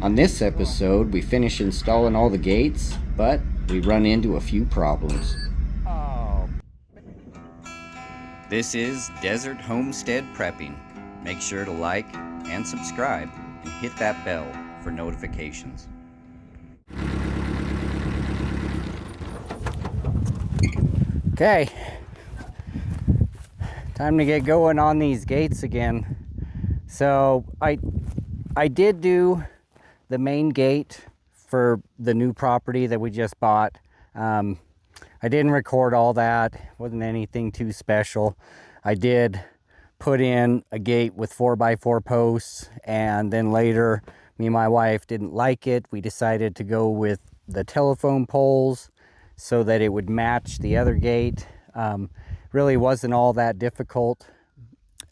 On this episode, we finish installing all the gates, but we run into a few problems. This is Desert Homestead Prepping. Make sure to like and subscribe and hit that bell for notifications. Okay, time to get going on these gates again. So I did do the main gate for the new property that we just bought. I didn't record all that. It wasn't anything too special. I did put in a gate with 4x4 posts, and then later me and my wife didn't like it. We decided to go with the telephone poles so that it would match the other gate. Really wasn't all that difficult.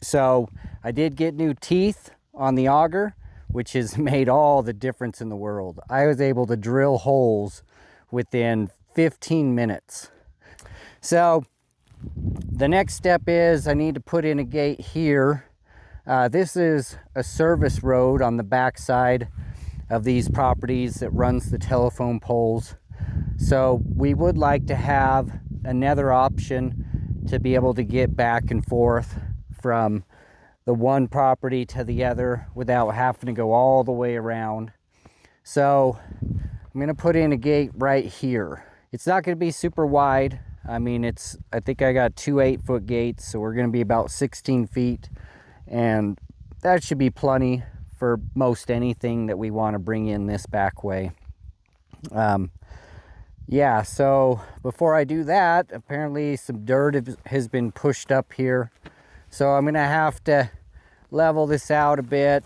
So I did get new teeth on the auger, which has made all the difference in the world. I was able to drill holes within 15 minutes. So the next step is I need to put in a gate here. This is a service road on the back side of these properties that runs the telephone poles. So we would like to have another option to be able to get back and forth from the one property to the other without having to go all the way around. So I'm gonna put in a gate right here. It's not gonna be super wide. I mean, I think I got two 8-foot gates, so we're gonna be about 16 feet, and that should be plenty for most anything that we want to bring in this back way. Yeah, so before I do that, apparently some dirt has been pushed up here. So I'm gonna have to level this out a bit,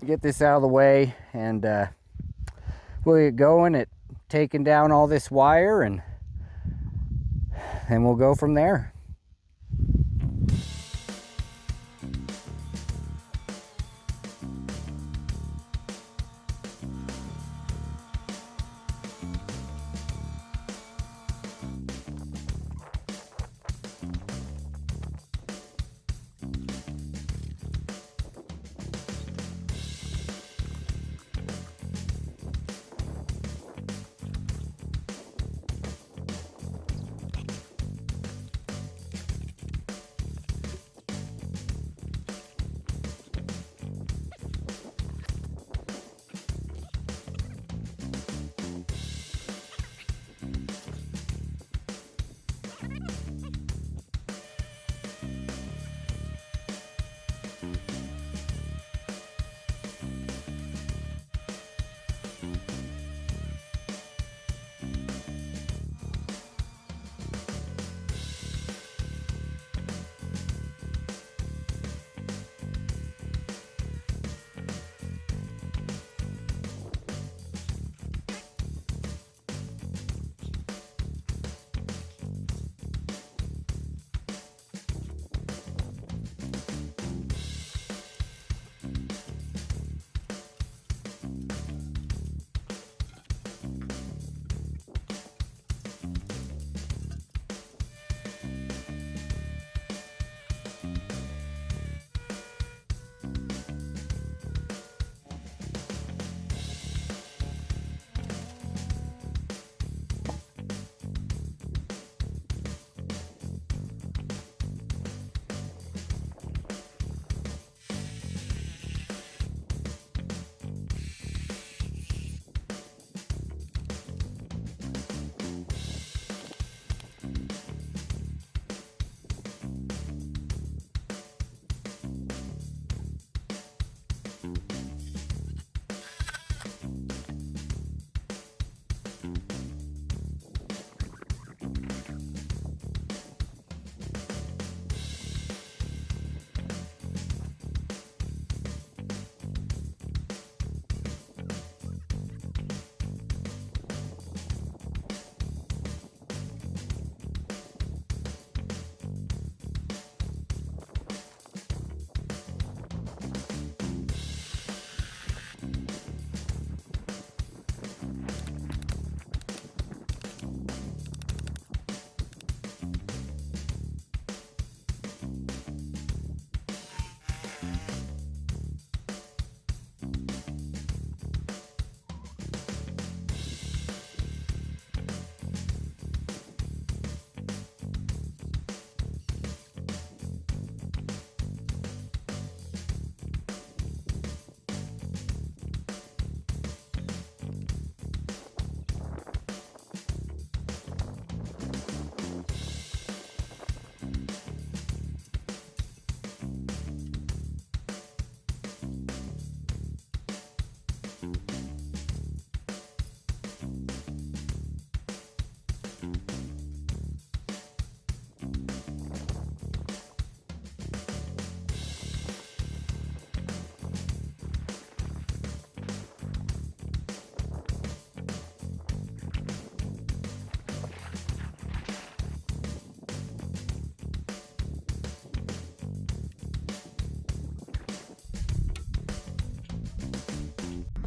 get this out of the way, and we'll get going at taking down all this wire, and we'll go from there.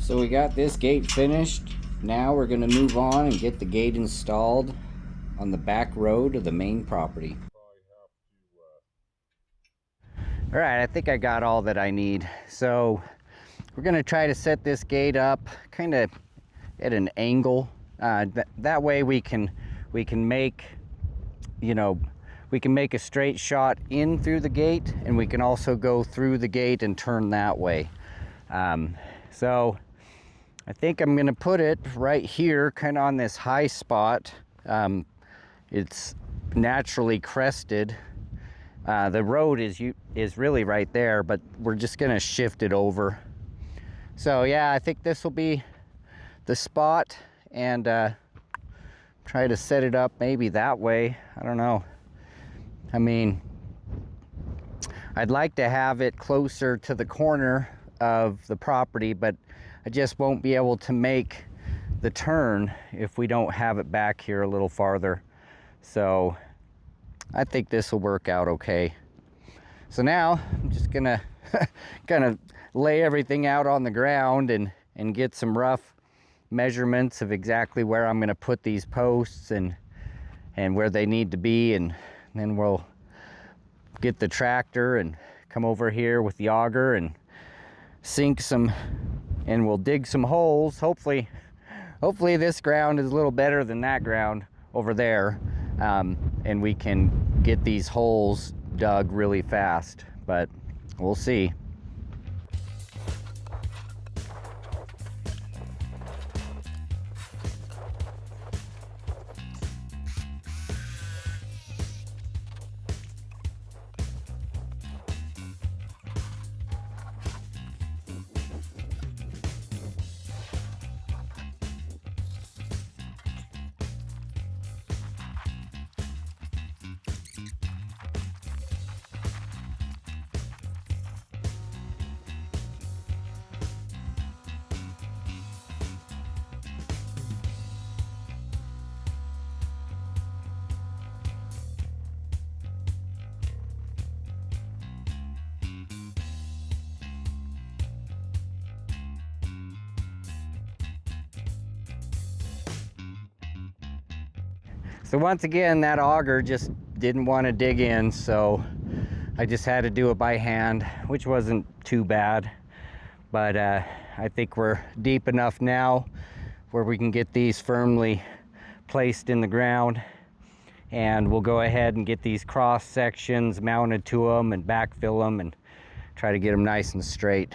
So we got this gate finished. Now we're going to move on and get the gate installed on the back road of the main property. All right, I think I got all that I need. So we're going to try to set this gate up kind of at an angle. That way we can make, you know, we can make a straight shot in through the gate, and we can also go through the gate and turn that way. So I think I'm gonna put it right here, kind of on this high spot. It's naturally crested. The road is really right there, but we're just gonna shift it over. So yeah, I think this will be the spot, and try to set it up maybe that way. I don't know. I mean, I'd like to have it closer to the corner of the property, but I just won't be able to make the turn if we don't have it back here a little farther. So I think this will work out okay. So now I'm just gonna kind of lay everything out on the ground and get some rough measurements of exactly where I'm gonna put these posts and where they need to be, and then we'll get the tractor and come over here with the auger and sink some, and we'll dig some holes. Hopefully this ground is a little better than that ground over there, and we can get these holes dug really fast, but we'll see. So once again, that auger just didn't want to dig in, so I just had to do it by hand, which wasn't too bad. But I think we're deep enough now where we can get these firmly placed in the ground, and we'll go ahead and get these cross sections mounted to them and backfill them and try to get them nice and straight.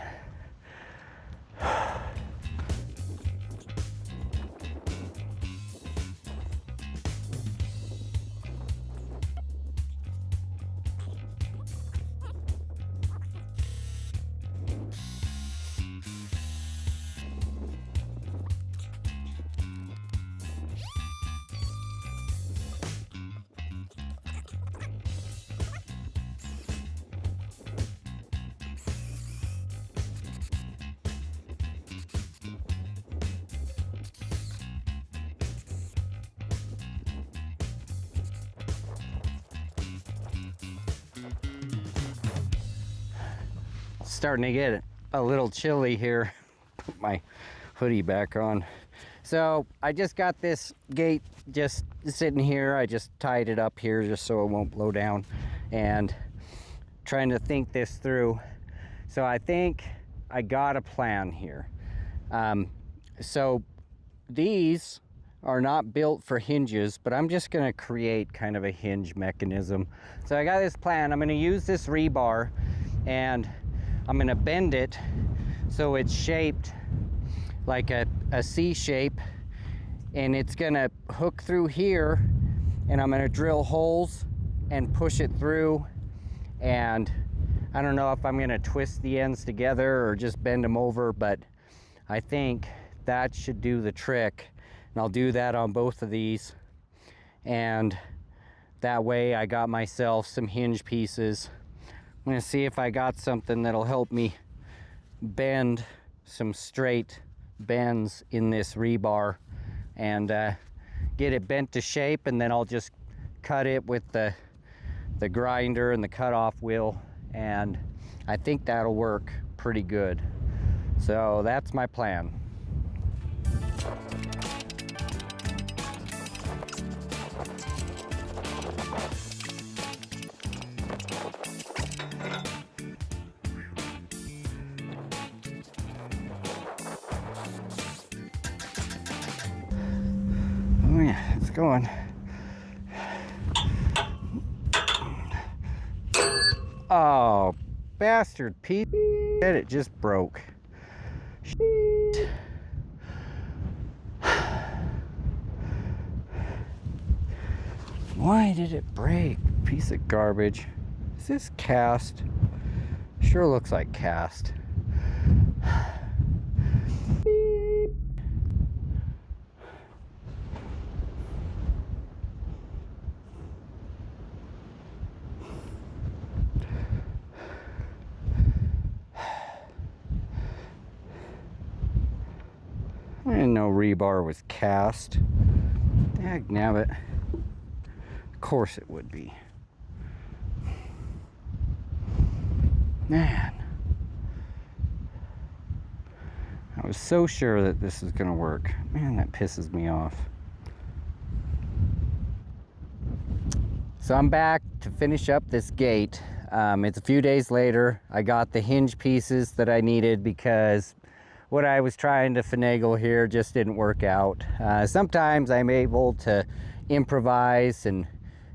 Starting to get a little chilly here. Put my hoodie back on. So I just got this gate just sitting here. I just tied it up here just so it won't blow down, and trying to think this through. So I think I got a plan here. So these are not built for hinges, but I'm just gonna create kind of a hinge mechanism. So I got this plan. I'm gonna use this rebar, and I'm gonna bend it so it's shaped like a C shape, and it's gonna hook through here, and I'm gonna drill holes and push it through. And I don't know if I'm gonna twist the ends together or just bend them over, but I think that should do the trick. And I'll do that on both of these, and that way I got myself some hinge pieces. I'm gonna see if I got something that'll help me bend some straight bends in this rebar and get it bent to shape, and then I'll just cut it with the grinder and the cutoff wheel, and I think that'll work pretty good. So that's my plan. Oh yeah, it's going. Oh, bastard piece of shit, it just broke. Shit. Why did it break? Piece of garbage. Is this cast? Sure looks like cast. I didn't know rebar was cast. Dagnabbit. Of course it would be. Man. I was so sure that this was gonna work. Man, that pisses me off. So I'm back to finish up this gate. It's a few days later. I got the hinge pieces that I needed because what I was trying to finagle here just didn't work out. Sometimes I'm able to improvise and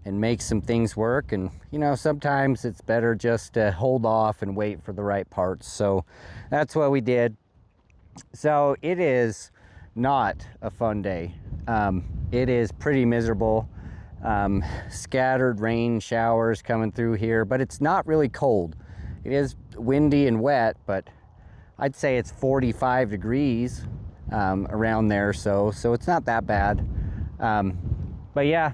make some things work, and you know, sometimes it's better just to hold off and wait for the right parts. So that's what we did. So it is not a fun day. It is pretty miserable. Scattered rain showers coming through here, but it's not really cold. It is windy and wet, but I'd say it's 45 degrees around there, so it's not that bad. But yeah,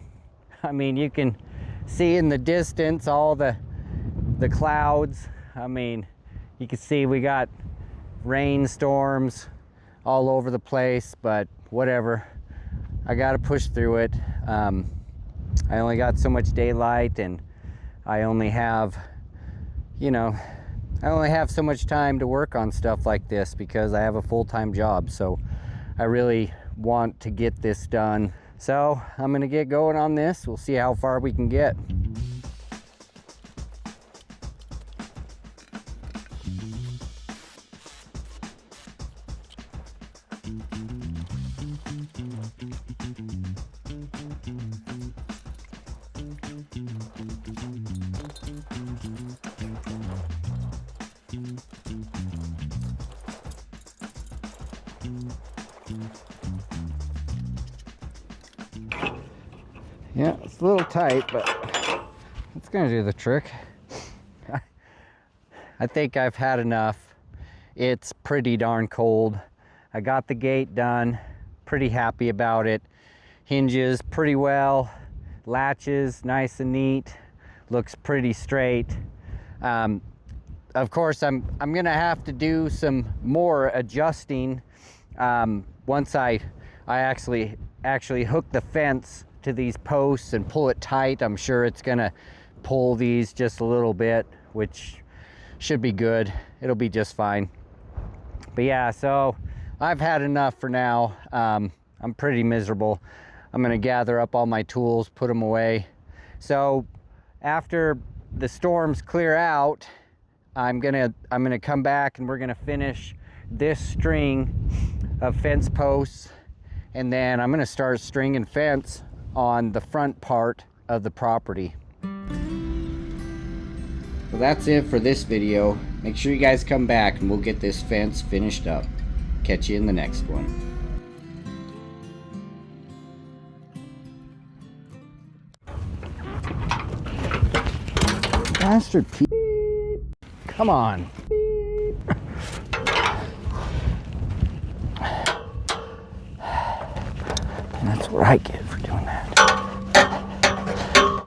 I mean, you can see in the distance all the clouds. I mean, you can see we got rainstorms all over the place, but whatever. I got to push through it. I only got so much daylight, and I only have, you know, I only have so much time to work on stuff like this because I have a full-time job. So I really want to get this done. So I'm gonna get going on this. We'll see how far we can get. Yeah, it's a little tight, but it's gonna do the trick. I think I've had enough. It's pretty darn cold. I got the gate done, pretty happy about it. Hinges pretty well, latches nice and neat, looks pretty straight. Of course, I'm gonna have to do some more adjusting once I actually hook the fence to these posts and pull it tight. I'm sure it's gonna pull these just a little bit, which should be good. It'll be just fine. But yeah, so I've had enough for now. I'm pretty miserable. I'm gonna gather up all my tools, put them away. So after the storms clear out, I'm gonna come back and we're gonna finish this string of fence posts, and then I'm gonna start stringing fence on the front part of the property. Well, that's it for this video. Make sure you guys come back and we'll get this fence finished up. Catch you in the next one. Bastard Pete. Come on. That's what I get.